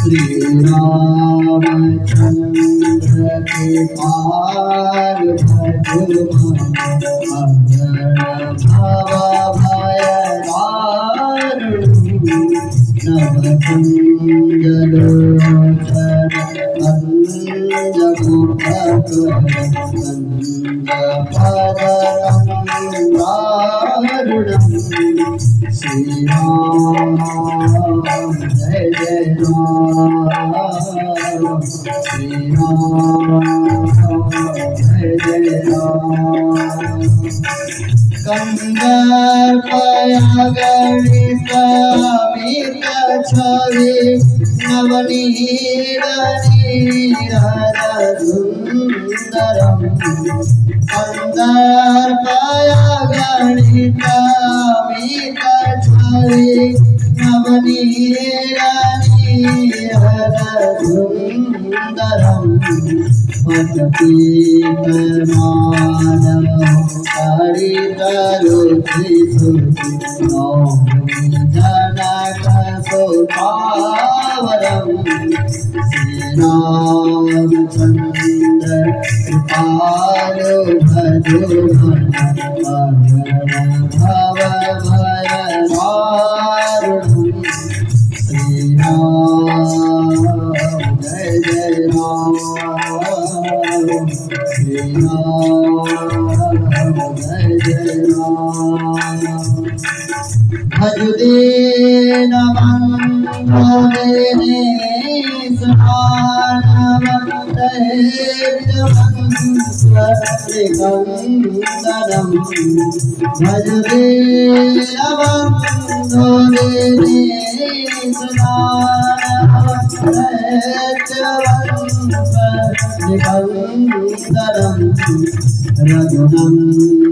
श्री रामचंद्र के पार भजो अगण भव भय नवकुंज लोचन अंजमुख श्री राम जय जय राम श्री राम जय जय राम कंदर्पया गणित अमित छवि नवनीत नीरद सुंदरम कंदर्पया गणित अमित छवि नवनीत नीरद सुंदरम पठतीतमानं हरितरुचिसुखिनो जनकसुपावरं श्रीरामचन्द्र कृपालो भजो भवभयहारिणं श्रीराम जय जय राम श्री राम जय जय राम भजदीन बंधुने स्नानवदैत्यवंशरिकंदरं भजदीन बंधुने स्नानवदैत्यवंशरिकंदरं रघुनंदयानंद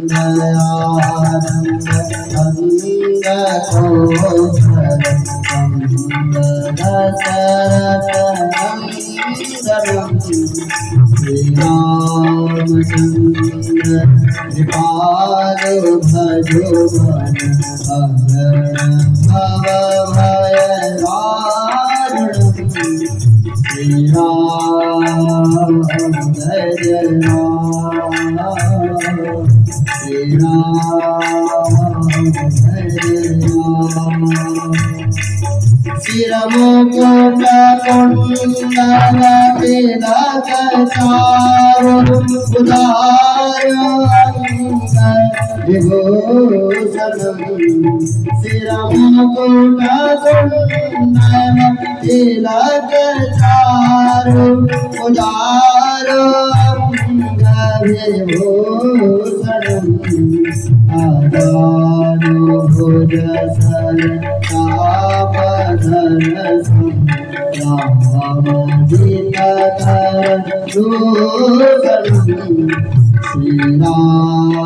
दशरथनंदनं श्रीरामचंद्र कृपालो भजो अगण भवभयहारिणं श्रीराम जय जय राम श्री राम जय जय राम शिरमुकुट कुंडल तिलक चारु उदार अंग विभूषणं शिरमुकुट कुंडल तिलक चारु उदार अंग विभूषणं आदानो भुज सरकापधर संग्रामजितकर दूषणं श्री राम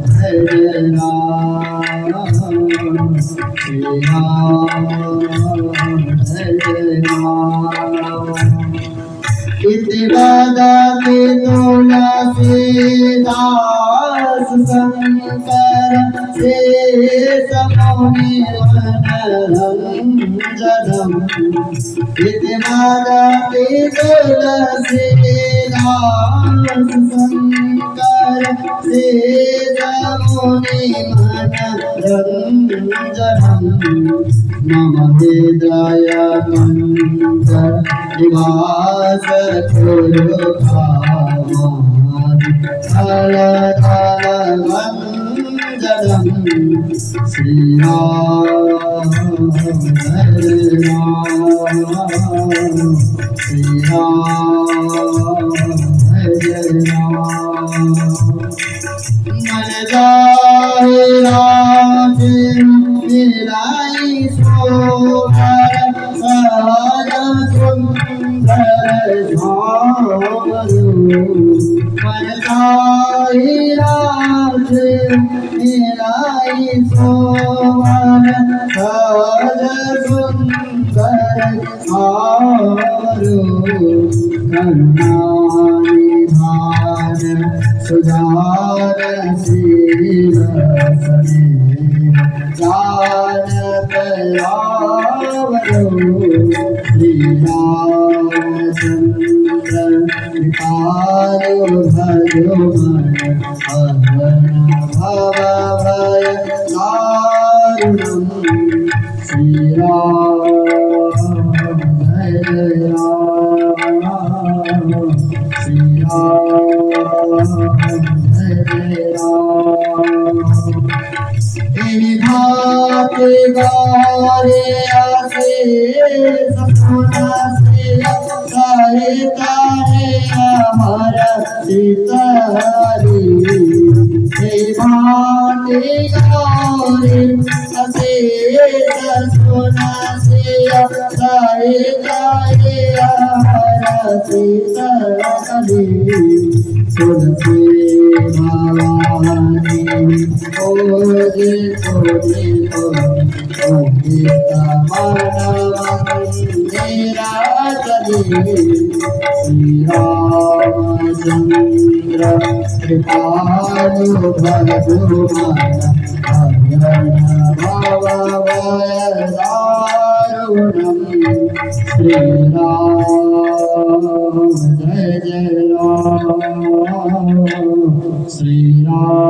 जय जय राम श्री राम जय जय राम इति वदति तुलसीदास शंकर शेषमुनिवनरञ्जनम् इति वदति तुलसीदास शंकर शेषमुनिवनरञ्जनम् मम हृदयमन्त्र निवास कुरु कामं श्री राम जय राम श्री राम जय राम मन जाए राज मिलाई सोहर सहज सुंदर झारू मन जाए राज मिलाई सोहर सहज सुंदर झारू करुणानिधान सुधार शील सने जानत आवरो कृपालु भजो मन अहन भव भय दारुणम् श्री राम जय जय राम श्री राम जय जय राम तेरी भाते गारे आसे सपना से गाए तारे हमारा सीतारी तेरी भाते गारे आसे सपना से गाए तारे हमारा सीतारी तुलसी भवानी ओजे ओजे ओजे मेरा चली श्री रामचंद्र कृपालु भजो मन अहन भव भय दारुणम् श्री राम जय जय राम श्री राम